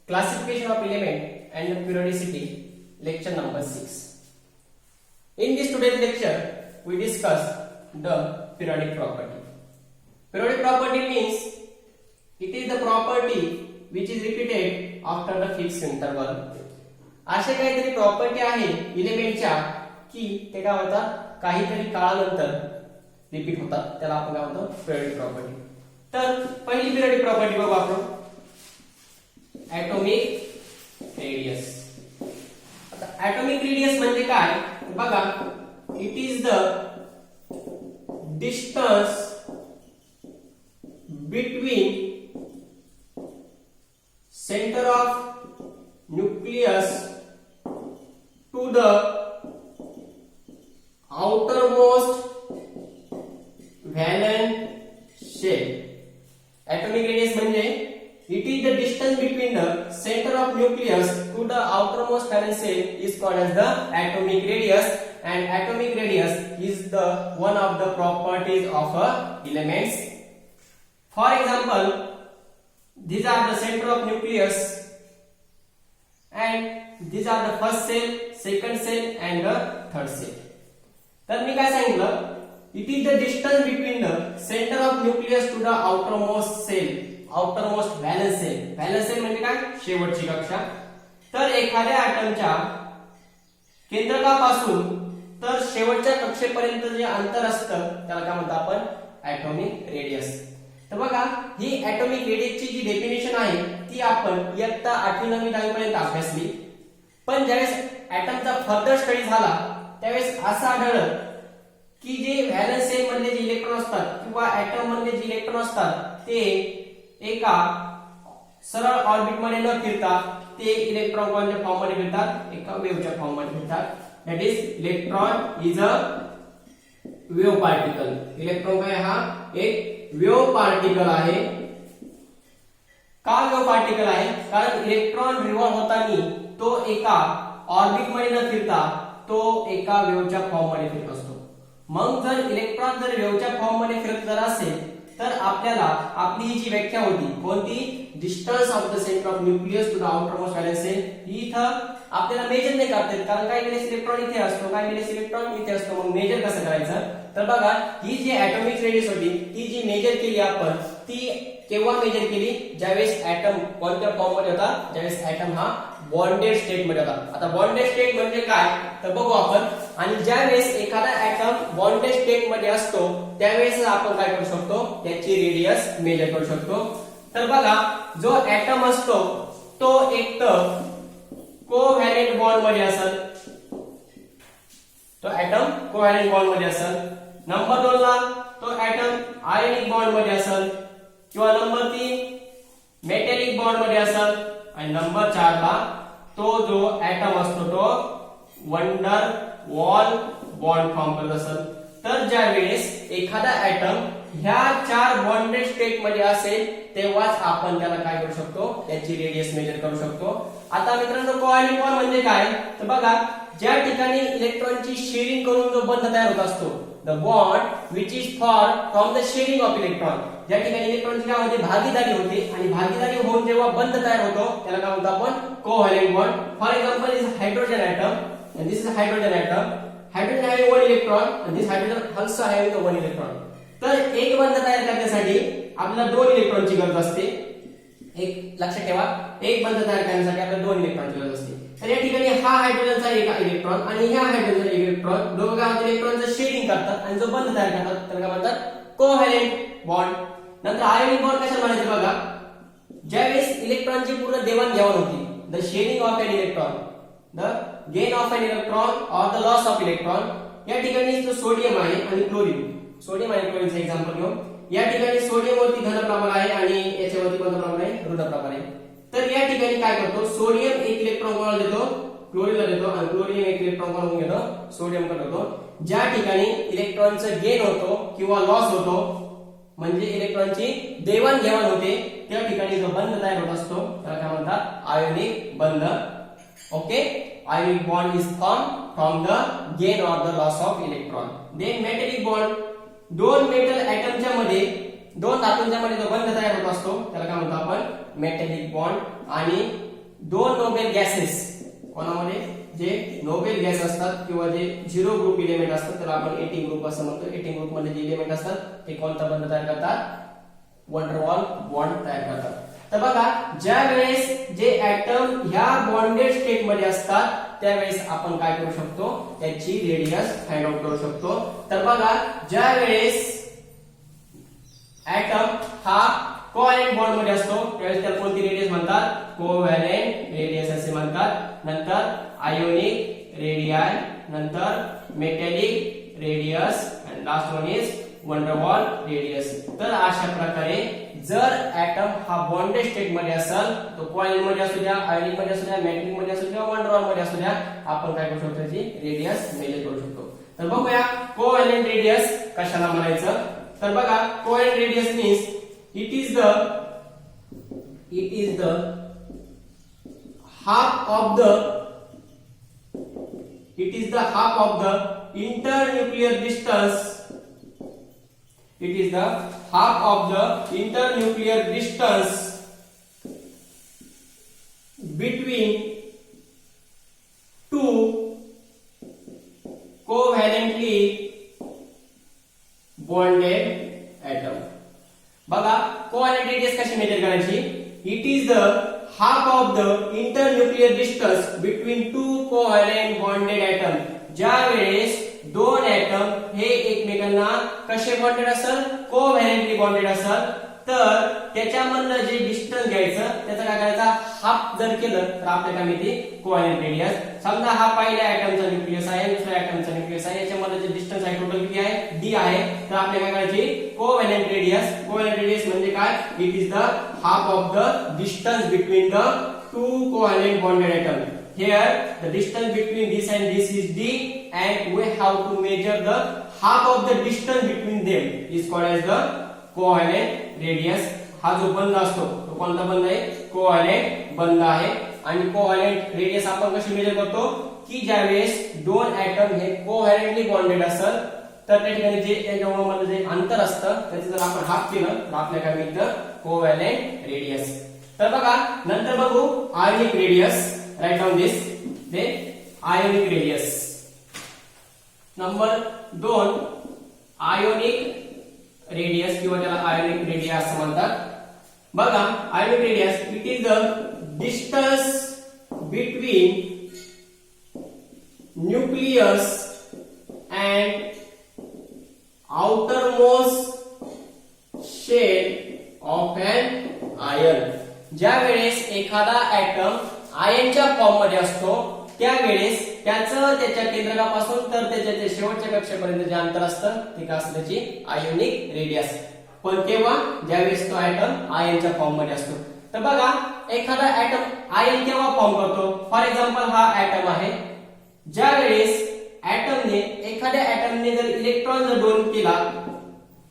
Classification of element and the periodicity, lecture number 6. In this today's lecture, we discuss the periodic property. Periodic property means it is the property which is repeated after the fixed interval. असे काहीतरी property आहे इलेमेंटच्या की ते काय होतात काहीतरी काळानंतर repeat होतात, त्याला आपण काय म्हणतो पिरियडिक प्रॉपर्टी. तर पहिली पिरियडिक प्रॉपर्टी बघू आपण, ॲटॉमिक रेडियस. आता ॲटॉमिक रेडियस म्हणजे काय बघा, it is the distance between center of nucleus to the outermost valence shell. Atomic radius म्हणजे it is the distance between the center of nucleus to the outermost valence shell is called as the atomic radius, and atomic radius is the one of the properties of elements. For example, these are the center of nucleus and these are the first cell, second cell and the third cell. तर मी काय सांगितलं, it is the distance between the center of nucleus to the outermost cell, outermost valence cell. Valence cell म्हणजे काय, शेवटची कक्षा. तर एखाद्या ॲटमच्या केंद्रकापासून तर शेवटच्या कक्षेपर्यंत जे अंतर असतं त्याला काय म्हणतो आपण, ॲटॉमिक रेडियस. तर बघा, ही ॲटॉमिक रेडियसची जी डेफिनेशन आहे ती आपण इयत्ता 8वी 9वी 10वी पर्यंत अभ्यासली. पण ज्यावेळेस ॲटमचा फर्दर स्टडी झाला त्यावेळेस असं आढळलं की जे व्हॅलन्स सेल मधले जे इलेक्ट्रॉन असतात किंवा ॲटम मधले जे इलेक्ट्रॉन असतात ते एका सरळ ऑर्बिट मध्ये न फिरता ते इलेक्ट्रॉन कोणत्या फॉर्म मध्ये फिरतात, एका वेव्हच्या फॉर्म मध्ये फिरतात. That is electron is a wave particle. Electron काय, हा एक वेव्ह पार्टिकल आहे. का वेव्ह पार्टिकल आहे, कारण इलेक्ट्रॉन रिव्हॉल्व होताना तो एका ऑर्बिट मध्ये न फिरता तो एका वेव्हच्या फॉर्म मध्ये फिरत असतो. मग जर इलेक्ट्रॉन जर वेव्हच्या फॉर्म मध्ये फिरत जर असेल तर आपल्याला आपली ही जी व्याख्या होती कोणती, distance of the centre of nucleus to the outermost valence shell, ही इथं आपल्याला मेजर नाही करता येत, कारण काही वेळेस इलेक्ट्रॉन इथे असतो, काही वेळेस इलेक्ट्रॉन इथे असतो. मग मेजर कसं करायचं, तर बघा ही जी ॲटॉमिक रेडियस होती ती जी मेजर केली आपण, ती केव्हा मेजर केली, ज्यावेळेस ॲटम कोणत्या फॉर्म मध्ये होता, ज्यावेळेस ॲटम हा बॉन्डेड स्टेट मध्ये होता. आता बॉन्डेड स्टेट म्हणजे काय तर बघू आपण. आणि ज्यावेळेस एखादा ॲटम बॉन्डेड स्टेट मध्ये असतो त्यावेळेस आपण काय करू शकतो, त्याची रेडियस मेजर करू शकतो. तर बघा, जो ॲटम असतो तो एक तर कोव्हॅलेंट बॉन्ड मध्ये असेल, तो ॲटम कोव्हॅलेंट बॉन्ड मध्ये असेल. नंबर 2 ला तो ॲटम आयनिक बॉन्ड मध्ये असेल, किंवा नंबर 3 मेटॅलिक बॉन्ड मध्ये असेल, आणि नंबर 4 ला तो जो ॲटम असतो तो वंडर वॉल बॉन्ड फॉर्म करत असेल. तर ज्या वेळेस एखादा ॲटम ह्या 4 बॉन्डेड स्टेट मध्ये असेल तेव्हाच आपण त्याला काय करू शकतो, त्याची रेडियस मेजर करू शकतो. आता मित्रांनो, कोव्हॅलेंट बॉन्ड म्हणजे काय तर बघा, ज्या ठिकाणी इलेक्ट्रॉनची शेअरिंग करून जो बंध तयार होत असतो, the bond which is form from the shearing of electron, ज्या ठिकाणी इलेक्ट्रॉनची काय होते, भागीदारी होते, आणि भागीदारी होऊन जेव्हा बंध तयार होतो त्याला काय म्हणतो आपण, covalent bond. For example is hydrogen atom and this is hydrogen atom. Hydrogen having one electron and this hydrogen also having one electron. तर एक बंध तयार करण्यासाठी आपल्याला 2 इलेक्ट्रॉनची गरज असते. एक लक्षात ठेवा, एक बंध तयार करण्यासाठी आपल्याला 2 इलेक्ट्रॉनची गरज असते. तर या ठिकाणी हा हायड्रोजनचा एक इलेक्ट्रॉन आणि ह्या हायड्रोजनचा एक इलेक्ट्रॉन दोघा इलेक्ट्रॉनचं शेअरिंग करतात आणि जो बंध तयार करतात त्याला काय म्हणतात, कोव्हॅलेंट बॉन्ड. नंतर आयोनिक बॉन्ड कशाला म्हणायचं बघा, ज्यावेळेस इलेक्ट्रॉनची पूर्ण देवाणघेवाण होती, the shearing of an electron, the gain of an electron और द लॉस ऑफ इलेक्ट्रॉन. या ठिकाणी जो सोडियम आहे आणि क्लोरीन, सोडियम आणि क्लोरीनचं एक्झाम्पल घेऊ. या ठिकाणी सोडियम वरती धन प्रमाण आहे आणि याच्यावरती कोणतं प्रमाण आहे, ऋण प्रमाण आहे. तर या ठिकाणी काय करतो, सोडियम एक इलेक्ट्रॉन कोणाला देतो, क्लोरीनला देतो, आणि क्लोरीन एक इलेक्ट्रॉन कोणाला घेतो, सोडियम कडे देतो. ज्या ठिकाणी इलेक्ट्रॉनचं गेन होतो किंवा लॉस होतो म्हणजे इलेक्ट्रॉनची देवाणघेवाण होते त्या ठिकाणी जो बंध तयार होत असतो त्याला काय म्हणतात, आयोनिक बंध. Okay, ionic bond is formed from the gain or the loss of electron. Then metallic bond, दोन मेटल ॲटमच्या मध्ये दोन धातूंच्या मध्ये जो बंध तयार होत असतो त्याला काय म्हणतो आपण, मेटॅलिक बॉन्ड. आणि दोन नोबेल गॅसेस, कोणामध्ये जे नोबेल गॅस असतात किंवा जे झिरो ग्रुप इलेमेंट असतात त्याला आपण एटिंग ग्रुप असं म्हणतो. एटिंग ग्रुप मध्ये जे इलेमेंट असतात ते कोणता बंध तयार करतात, वन वन वॉल बॉन्ड तयार करतात. तर बघा ज्या वेळेस जे ऍटम ह्या बॉन्डेड स्टेट मध्ये असतात त्यावेळेस आपण काय करू शकतो, त्याची रेडियस फाइंड आउट करू शकतो. तर बघा ज्या वेळेस ऍटम हा कोव्हॅलेंट बॉन्ड मध्ये असतो त्यावेळेस त्याला कोणती रेडियस म्हणतात, कोव्हॅलेंट रेडियस असे म्हणतात. नंतर आयोनिक रेडियाय, नंतर मेटॅलिक रेडियस आणि last one is one wall radius. तर अशा प्रकारे जर ऍटम हा बॉन्डेड स्टेट मध्ये असेल तो कोव्हॅलेंट मध्ये असू द्या, आयोनिक मध्ये असू द्या, मेटॅलिक मध्ये असू द्या, वन वॉल मध्ये असू द्या, आपण काय करू शकतो, त्याची रेडियस मेजर करू शकतो. तर बघूया कोव्हॅलेंट रेडियस कशाला म्हणायचं. तर बघा covalent radius means it is the half of the internuclear distance. It is the half of the internuclear distance between two covalently bonded atom. बघा कोव्हॅलेंट रेडियस कशी मेजर करायची, it is the half of the internuclear distance between two covalent bonded atom. ज्या वेळेस दोन atom हे एकमेकांना कसे bonded असेल, कोव्हॅलेंटली बॉन्डेड असेल, तर त्याच्यामधलं जे डिस्टन्स घ्यायचं त्याचा काय करायचा, हाफ जर केलं तर आपल्याला काय मिळते, कोव्हॅलेंट रेडियस. समजा हा पहिल्या ऍटमचा न्यूक्लियस आहे, दुसऱ्या ऍटमचा न्यूक्लियस आहे, याच्यामध्ये जे डिस्टन्स आहे टोटल किती आहे, डी आहे. तर आपल्याला काय करायची, कोव्हॅलेंट रेडियस. कोव्हॅलेंट रेडियस म्हणजे काय, it is the half of the distance between the two covalent bonded atom. Here the distance between this and this is d and we have to measure the half of the distance between them is called as the covalent radius. हा जो बंध असतो तो कोणता बंध आहे, covalent बंध आहे. आणि कोव्हॅलेंट रेडियस आपण कशी मेजर करतो की ज्यावेळेस दोन ऍटम हे कोव्हॅलेंटली बॉन्डेड असेल तर त्या ठिकाणी जे त्याच्यामध्ये जे अंतर असतं त्याचं जर आपण हाफ केलं तर आपल्याला काय मिळतं, कोव्हॅलेंट रेडियस. तर बघा नंतर बघू ionic radius. Write down this. Then ionic radius. Number 2 ionic radius किंवा त्याला आयोनिक रेडियस असं म्हणतात. बघा ionic radius it is the distance between nucleus and outermost shell of an ion. ज्या वेळेस एखादा ऍटम आयनच्या फॉर्म मध्ये असतो त्यावेळेस त्याचं त्याच्या केंद्रकापासून तर त्याच्या ते शेवटच्या कक्षेपर्यंत जे अंतर असतं ते काय असतं, त्याची आयोनिक रेडियस. पण केव्हा, ज्यावेळेस तो ऍटम आयनच्या फॉर्म मध्ये असतो. तर बघा एखादा ऍटम आयन केव्हा फॉर्म करतो, फॉर एक्झाम्पल हा ऍटम आहे, ज्या वेळेस ऍटमने एखाद्या ऍटमने जर इलेक्ट्रॉन जर डोनेट केला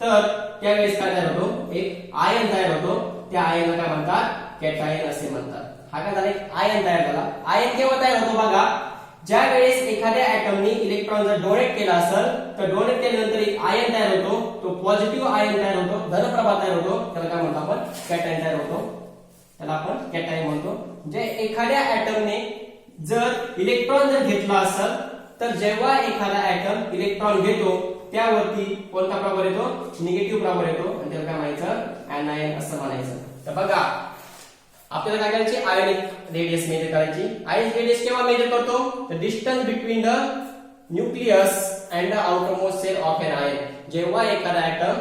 तर त्यावेळेस काय तयार होतो, एक आयन तयार होतो. त्या आयनला काय म्हणतात, कॅटायन असे म्हणतात. हा काय झाला, एक आयन तयार झाला. आयन केव्हा तयार होतो, बघा ज्या वेळेस एखाद्या ऍटमने इलेक्ट्रॉन जर डोनेट केला असेल तर डोनेट केल्यानंतर एक आयन तयार होतो, तो पॉझिटिव्ह आयन तयार होतो, धनप्रभा तयार होतो, त्याला काय म्हणतो आपण, कॅटायन तयार होतो, त्याला आपण कॅटायन म्हणतो. जे एखाद्या ऍटमने जर इलेक्ट्रॉन जर घेतला असेल तर जेव्हा एखादा ऍटम इलेक्ट्रॉन घेतो त्यावरती कोणता प्रभाव येतो, निगेटिव्ह प्रभाव येतो आणि त्याला काय म्हणायचं, एनायन असं म्हणायचं. तर बघा आपल्याला काय करायची, आयोनिक रेडियस मेजर करायची. आयोनिक रेडियस केव्हा मेजर करतो, the distance between the nucleus and the outermost shell of an ion. जेव्हा एखादा ऍटम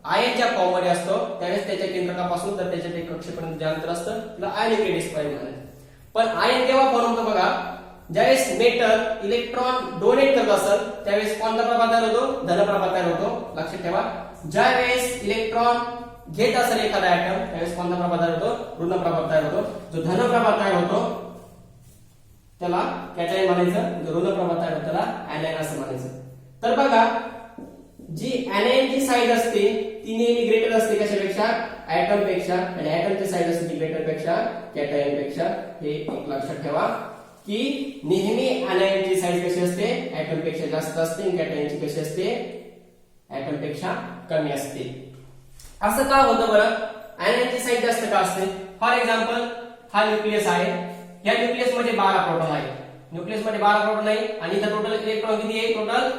आयनच्या फॉर्म मध्ये असतो त्यावेळेस त्याच्या केंद्रकापासून तर त्याच्या ते कक्षेपर्यंत जे अंतर असतं त्याला आयोनिक रेडियस म्हणायचं. पण आयन केव्हा फॉर्म होतो, बघा ज्यावेळेस मेटल इलेक्ट्रॉन डोनेट करत असेल त्यावेळेस कोणता प्रभाव तयार होतो, धनप्रभाव तयार होतो. लक्षात ठेवा, ज्यावेळेस इलेक्ट्रॉन घेत असेल एखादा ऍटम त्यावेळेस कोणता प्रभाव तयार होतो, ऋण प्रभाव तयार होतो. जो धन प्रभाव तयार होतो त्याला कॅटायन म्हणायचं, जो ऋण प्रभाव तयार होतो त्याला एनायन असं म्हणायचं. तर बघा जी एनायनची साईज असते ती नेहमी ग्रेटर असते कशापेक्षा, ऍटम पेक्षा, आणि ऍटमची साईज असते ती ग्रेटर पेक्षा कॅटायन पेक्षा. हे एक लक्षात ठेवा की नेहमी एनायनची साईज कशी असते, ऍटम पेक्षा जास्त असते, आणि कॅटायनची कशी असते, ऍटम पेक्षा कमी असते. असं का होतं बरं, एनायनची साईज जास्त का असते. फॉर एक्झाम्पल हा न्यूक्लियस आहे, या न्यूक्लियस मध्ये 12 प्रोटॉन आहे, न्यूक्लियस मध्ये 12 प्रोटॉन आहे आणि इथे टोटल इलेक्ट्रॉन किती आहे, टोटल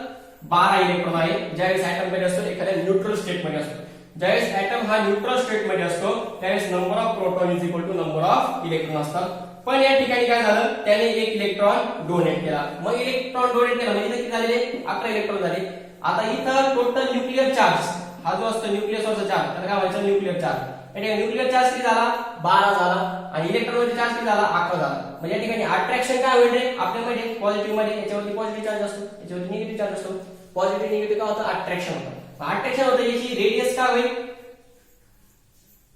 12 इलेक्ट्रॉन आहे. ज्यावेळेस ऍटम मध्ये असतो एखाद्या न्यूट्रल स्टेट मध्ये असतो, ज्यावेळेस ऍटम हा न्यूट्रल स्टेट मध्ये असतो त्यावेळेस number of proton is equal to number of electron असतात. पण या ठिकाणी काय झालं, त्याने एक इलेक्ट्रॉन डोनेट केला. मग इलेक्ट्रॉन डोनेट केला म्हणजे किती झाले, 11 इलेक्ट्रॉन झाले. आता इथं टोटल न्यूक्लिअर चार्ज हा जो असतो न्यूक्लियस वरचा चार्ज त्याला काय म्हणायचं, न्यूक्लिअर चार्ज. या ठिकाणी न्यूक्लिअर चार्ज किती झाला, 12 झाला आणि इलेक्ट्रॉन वरचा चार्ज किती झाला, 11 झाला. म्हणजे या ठिकाणी अट्रॅक्शन काय होईल रे आपल्यामध्ये, पॉझिटिव्ह मध्ये याच्यावरती पॉझिटिव्ह चार्ज असतो, याच्यावरती निगेटिव्ह चार्ज असतो. पॉझिटिव्ह निगेटिव्ह काय होतं, अट्रॅक्शन होतं. अट्रॅक्शन होतं याची रेडियस काय होईल,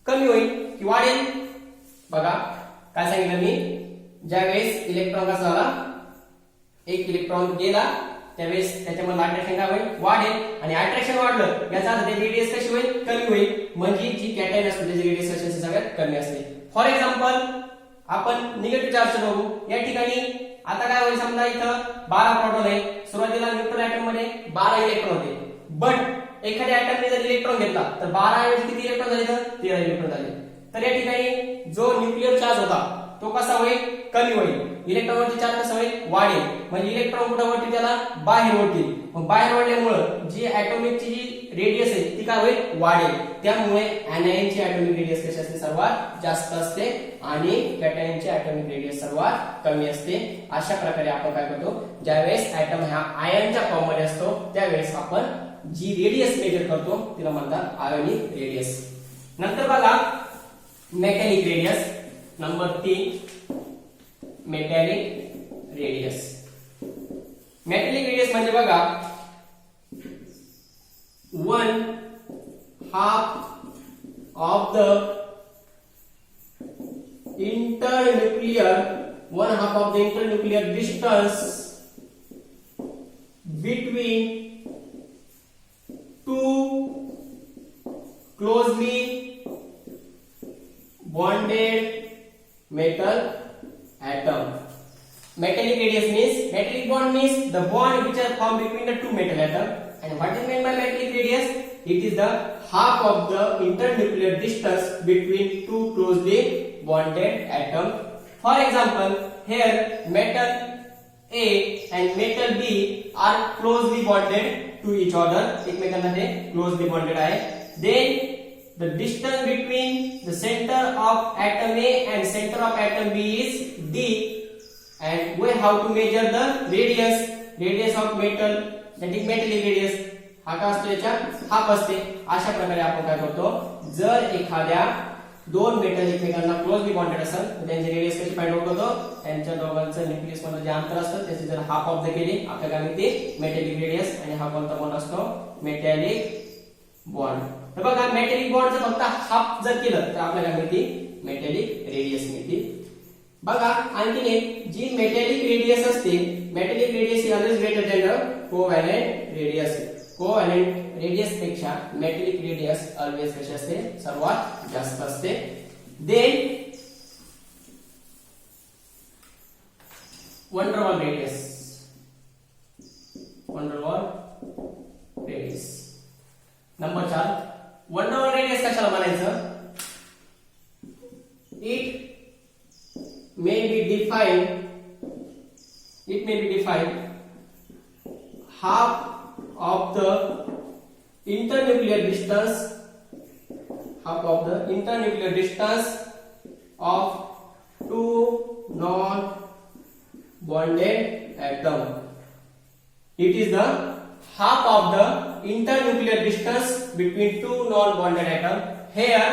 कमी होईल की वाढेल. बघा काय सांगितलं मी, ज्यावेळेस इलेक्ट्रॉन कसा झाला, एक इलेक्ट्रॉन गेला त्यावेळेस त्याच्यामध्ये अट्रॅक्शन काय होईल, वाढेल. आणि अट्रॅक्शन वाढलं याचा अर्थ त्याची रेडियस कशी होईल, कमी होईल. म्हणजे जी कॅटायन असते त्याची रेडियस कशी असते, सगळ्यात कमी असते. फॉर एक्झाम्पल आपण निगेटिव्ह चार्ज बघू. या ठिकाणी आता काय होईल, समजा इथं 12 प्रोटॉन आहे, सुरुवातीला न्यूट्रल ऍटम मध्ये 12 इलेक्ट्रॉन होते. बट एखाद्या ऍटमने जर इलेक्ट्रॉन घेतला तर 12 ऐवजी किती इलेक्ट्रॉन झाले, तर 13 इलेक्ट्रॉन झाले. तर या ठिकाणी जो न्यूक्लिअर चार्ज होता तो कसा होईल, कमी होईल. इलेक्ट्रॉन वरती चार्ज कसा होईल, वाढेल. म्हणजे इलेक्ट्रॉन कुठं वरती, त्याला बाहेर ओढतील. मग बाहेर ओढल्यामुळे जी ऍटॉमिकची जी रेडियस आहे ती काय होईल, वाढेल. त्यामुळे एनायनची ऍटॉमिक रेडियस कशी असते, सर्वात जास्त असते आणि कॅटायनची ऍटॉमिक रेडियस सर्वात कमी असते. अशा प्रकारे आपण काय करतो, ज्यावेळेस ऍटम हा आयनच्या फॉर्म मध्ये असतो त्यावेळेस आपण जी रेडियस मेजर करतो तिला म्हणतात आयोनिक रेडियस. नंतर बघा metallic radius, number 3 metallic radius. Metallic radius म्हणजे बघा 1/2 of the internuclear distance between two closely bonded metal atom. Metallic radius means, metallic bond means the bond which are formed between the two metal atom. And what is meant by metallic radius? It is the half of the internuclear distance between two closely bonded atom. For example, here metal A and metal B are closely bonded to each other. एकमेकांमध्ये closely bonded आहे. Then the distance between the center of atom A and center of atom B is D, and we have to measure the radius of metal, that is metallic radius. हा काय असतो, याच्या half असते. अशा प्रकारे आपण काय करतो, जर एखाद्या दोन मेटल एकमेकांना क्लोजली बॉन्डेड असेल तर त्यांची रेडियस कशी फाइंड आउट होतो, त्यांच्या दोघांचं न्यूक्लियस मधलं जे अंतर असतं त्याची जर हाफ ऑफ द केली आपल्याला मिळते मेटॅलिक रेडियस. आणि हा कोणता बॉन्ड असतो, मेटॅलिक बॉन्ड. तर बघा मेटॅलिक बॉन्डचं फक्त हाफ जर केलं तर आपल्याला मिळते मेटॅलिक रेडियस मिळते. बघा आणखीन एक, जी मेटॅलिक रेडियस असते, metallic radius he always greater than the covalent radius. Covalent radius पेक्षा मेटॅलिक रेडियस ऑलवेज कशी असते, सर्वात जास्त असते. Then one der Waals radius, one der Waals radius number 4. One der Waals radius कशाला म्हणायचं, it may be defined half of the internuclear distance of two non-bonded atom. It is the half of the internuclear distance between two non-bonded atom. Here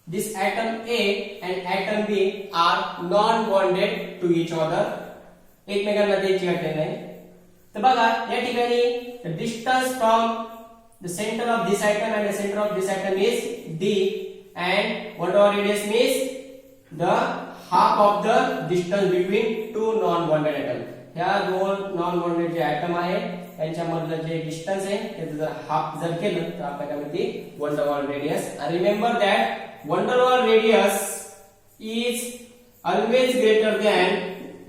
this atom A and atom B are non-bonded to each other. एकमेकांमध्ये चिकटले नाही. तर बघा या ठिकाणी the distance from the center of this atom and the center of this atom is D, and what our radius means the half of the distance between two non-bonded atom. ह्या दोन non-bonded जे atom आहे त्यांच्यामधलं जे distance आहे त्याचं जर half जर केलं तर आपल्याला मिळते van der Waals radius. And remember that van der Waals radius is always greater than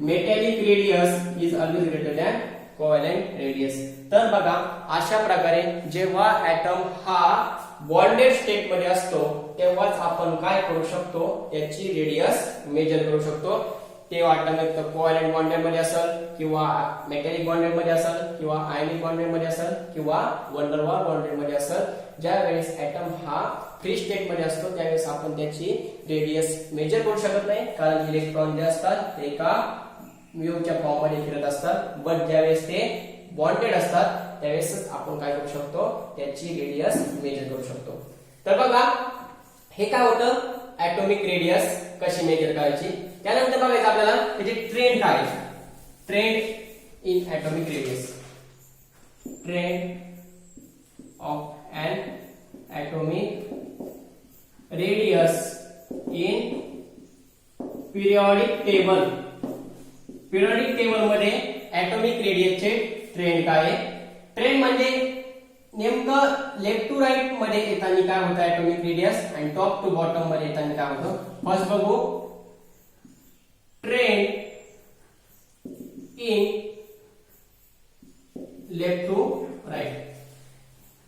metallic radius is always greater than covalent radius. तर बघा अशा प्रकारे जेव्हा ऍटम हा बॉन्डेड स्टेट मध्ये असतो तेव्हाच आपण काय करू शकतो, त्याची रेडियस मेजर करू शकतो. ते ॲटॉमिक कोव्हॅलेंट बॉन्डेड मध्ये असेल किंवा मेटॅलिक बॉन्डेड मध्ये असेल किंवा आयनिक बॉन्डेड मध्ये असेल किंवा वन डर वाल बॉन्डेड मध्ये असेल. ज्या वेळेस ॲटम हा फ्री स्टेट मध्ये असतो त्यावेळेस आपण त्याची रेडियस मेजर करू शकत नाही, कारण इलेक्ट्रॉन जे असतात ते एका म्यूच्या फॉर्म मध्ये फिरत असतात. बट ज्यावेळेस ते बॉन्डेड असतात त्यावेळेस आपण काय करू शकतो, त्याची रेडियस मेजर करू शकतो. तर बघा हे काय होतं, ॲटॉमिक रेडियस कशी मेजर करायची. त्यानंतर बघायचं आपल्याला त्याचे ट्रेंड काय आहे. Trend in atomic radius, trend of an atomic radius in periodic table. Periodic table मध्ये ॲटॉमिक रेडियसचे ट्रेंड काय आहे. ट्रेंड म्हणजे नेमकं लेफ्ट टू राईट मध्ये येताना काय होतं ॲटॉमिक रेडियस आणि टॉप टू बॉटम मध्ये येताना काय होतं. फर्स्ट बघू trend in left to right.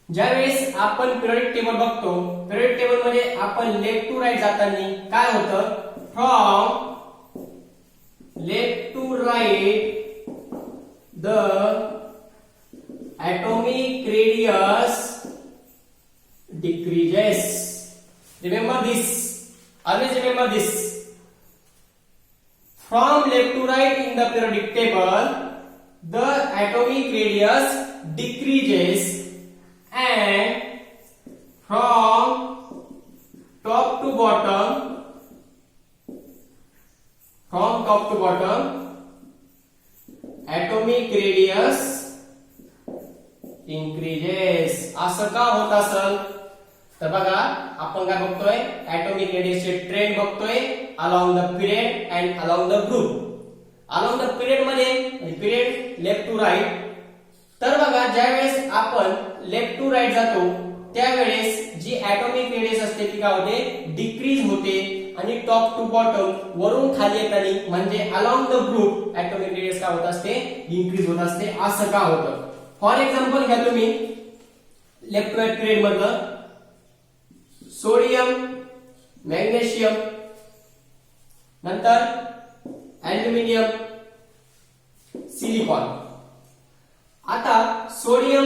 ज्यावेळेस आपण पिरियडिक टेबल बघतो, पिरियडिक टेबल मध्ये आपण लेफ्ट टू राईट जाताना काय होतं, from left to right the atomic radius decreases. Remember this, always remember this. From left to right in the periodic table the atomic radius decreases and from top to bottom, from top to bottom atomic radius increases. असं का होत असेल तर बघा आपण काय बघतोय, atomic रेडियसचे ट्रेंड बघतोय along the period and along the group. Along the period मध्ये पिरियड लेफ्ट टू राईट. तर बघा ज्यावेळेस आपण लेफ्ट टू राईट जातो त्यावेळेस जी ॲटॉमिक रेडियस असते ती काय होते, डिक्रीज होते आणि टॉप टू बॉटम वरून खाली येताना म्हणजे along the group atomic radius काय होत असते, इन्क्रीज होत असते. असं का होतं. फॉर एक्झाम्पल घ्या तुम्ही लेफ्ट राईट पिरियड मधलं सोडियम, मॅग्नेशियम, नंतर ॲल्युमिनियम, सिलिकॉन. आता सोडियम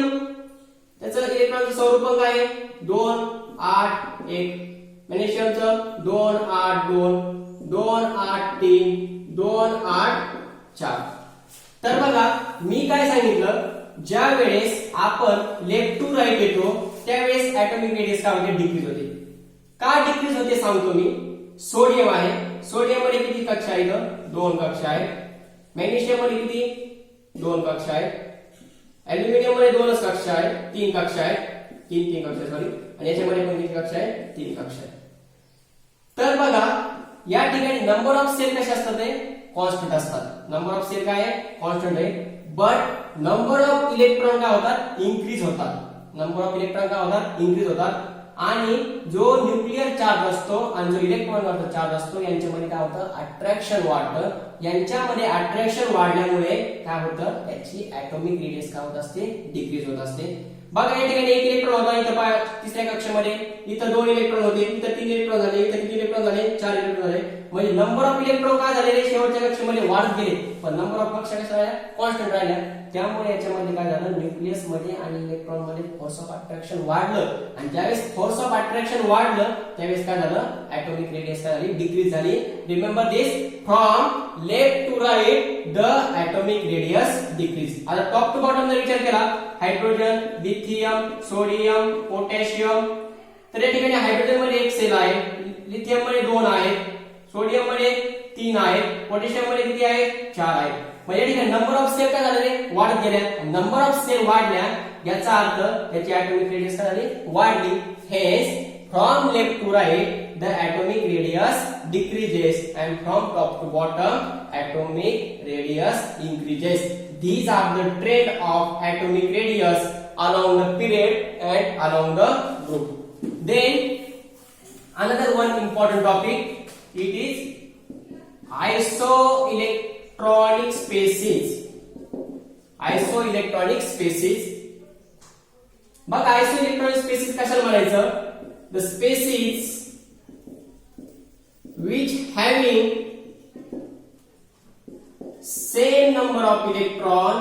त्याचं इलेक्ट्रॉनचं स्वरूप काय आहे, 2 8 1. मॅग्नेशियमचं 2 8 2, 2 8 3, 2 8 4. तर बघा मी काय सांगितलं, ज्या वेळेस आपण लेफ्ट टू राईट येतो त्यावेळेस ॲटॉमिक रेडियस काय होते, डिक्रीज होते. का डिक्रीज होते सांगतो मी. सोडियम आहे, सोडियम मध्ये किती कक्षा आहेत, 2 कक्षा आहेत. मॅग्नेशियम मध्ये किती, 2 कक्षा आहेत. ॲल्युमिनियम मध्ये 2च कक्षा आहेत, 3 कक्षा आहेत, 3 कक्षा सॉरी. आणि याच्यामध्ये पण किती कक्षा आहेत, 3 कक्षा आहेत. तर बघा या ठिकाणी नंबर ऑफ सेल कसे असतात, ते कॉन्स्टंट असतात. नंबर ऑफ सेल काय आहे, कॉन्स्टंट आहे. बट नंबर ऑफ इलेक्ट्रॉन काय होतात, इन्क्रीज होतात. नंबर ऑफ इलेक्ट्रॉन काय होतात, इन्क्रीज होतात. आणि जो न्यूक्लिअर चार्ज असतो आणि जो इलेक्ट्रॉन चार्ज असतो यांच्यामध्ये काय होतं, अट्रॅक्शन वाढतं. यांच्यामध्ये अट्रॅक्शन वाढल्यामुळे काय होतं, याची ॲटॉमिक रेडियस काय होत असते, डिक्रीज होत असते. बघा या ठिकाणी 1 इलेक्ट्रॉन होता, इथं तिसऱ्या कक्षामध्ये इथं 2 इलेक्ट्रॉन होते, इथं 3 इलेक्ट्रॉन झाले, इथं किती इलेक्ट्रॉन झाले, 4 इलेक्ट्रॉन झाले. म्हणजे नंबर ऑफ इलेक्ट्रॉन काय झालेले शेवटच्या कक्षेमध्ये वाढत गेले, पण नंबर ऑफ कक्षा कशा राहिल्या, कॉन्स्टंट राहिल्या. त्यामुळे याच्यामध्ये काय झालं, न्यूक्लियस मध्ये आणि इलेक्ट्रॉन मध्ये फोर्स ऑफ अट्रॅक्शन वाढलं. आणि ज्यावेळेस फोर्स ऑफ अट्रॅक्शन वाढलं त्यावेळेस काय झालं, ॲटॉमिक रेडियस काय झाली, डिक्रीज झाली. Remember this, from left to right the atomic radius decrease. आता टॉप टू बॉटम जर विचार केला, हायड्रोजन, लिथियम, सोडियम, पोटॅशियम. तर या ठिकाणी हायड्रोजन मध्ये 1 सेल आहे, लिथियम मध्ये 2 आहेत, सोडियम मध्ये 3 आहेत, पोटॅशियम मध्ये किती आहेत, 4 आहेत. म्हणजे या ठिकाणी नंबर ऑफ सेल काय झाले, वाढत गेल्या. नंबर ऑफ सेल वाढल्या याचा अर्थ त्याची ॲटॉमिक रेडियस काय झाली, वाढली. As from left to right the atomic radius decreases and from top to bottom atomic radius increases. These are the trend of atomic radius along the period and along the group. Then another one important topic, it is isoelectronic species. Isoelectronic species. बघ isoelectronic species कशाला म्हणायचं, the species which having same number of electron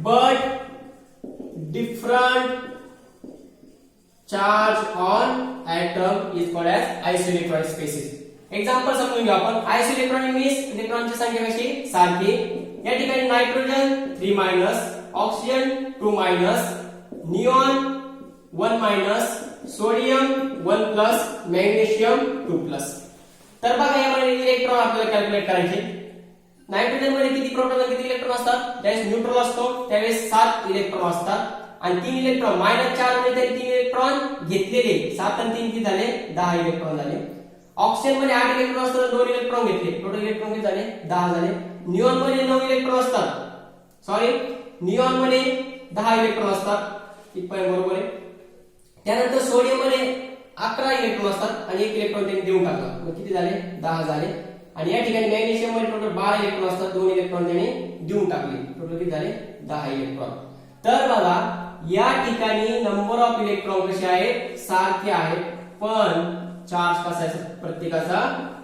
but different charge on atom is called as isoelectronic species. Example समजून घेऊ आपण. आयसोइलेक्ट्रॉनिक means इलेक्ट्रॉनची संख्या कशी सारखी. या ठिकाणी nitrogen 3 oxygen 2 neon 1 sodium 1 magnesium 2. तर बघा यामध्ये इलेक्ट्रॉन आपल्याला कॅल्क्युलेट करायचे. नायट्रोजन मध्ये किती प्रोटॉन आणि किती इलेक्ट्रॉन असतात? ज्यावेळेस न्यूट्रल असतो त्यावेळेस 7 इलेक्ट्रॉन असतात आणि 3 इलेक्ट्रॉन -4 मध्ये तरी 3 इलेक्ट्रॉन घेतलेले 7 आणि 3 किती झाले 10 इलेक्ट्रॉन झाले. ऑक्सिजन मध्ये 8 इलेक्ट्रॉन असतात 2 इलेक्ट्रॉन घेतले टोटल इलेक्ट्रॉन किती झाले 10 झाले. निऑन मध्ये 9 इलेक्ट्रॉन असतात निऑन मध्ये 10 इलेक्ट्रॉन असतात एक पॉइंट बरोबर आहे. त्यानंतर सोडियम मध्ये 11 इलेक्ट्रॉन असतात आणि 1 इलेक्ट्रॉन त्यांनी देऊन टाकला मग किती झाले 10 झाले. आणि या ठिकाणी मॅग्नेशियम मध्ये टोटल 12 इलेक्ट्रॉन असतात 2 इलेक्ट्रॉन त्यांनी देऊन टाकले टोटल किती झाले 10 इलेक्ट्रॉन. तर बघा या ठिकाणी नंबर ऑफ इलेक्ट्रॉन कसे आहेत सारखे आहेत पण चार्ज कसा आहे प्रत्येकाचा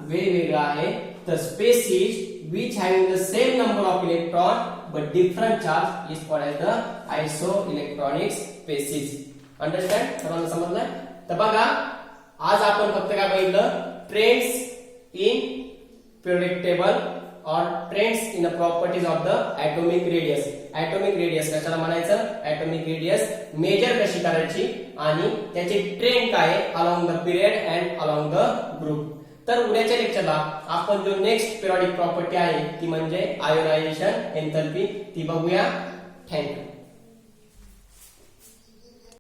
वेगवेगळा आहे. The species which having the same number of electron but different charge is called as the isoelectronic species. Understand सर्वांना समजलंय. तर बघा आज आपण फक्त काय बघितलं trends in periodic table or trends in the properties of the atomic radius. atomic radius कशाला म्हणायचं atomic radius मेजर कशी करायची आणि त्याचे ट्रेंड काय along the period and along the group. तर उद्याच्या लेक्चरला आपण जो नेक्स्ट पिरियडिक प्रॉपर्टी आहे ती म्हणजे आयोनायझेशन एंथॅल्पी ती बघूया. थँक्यू.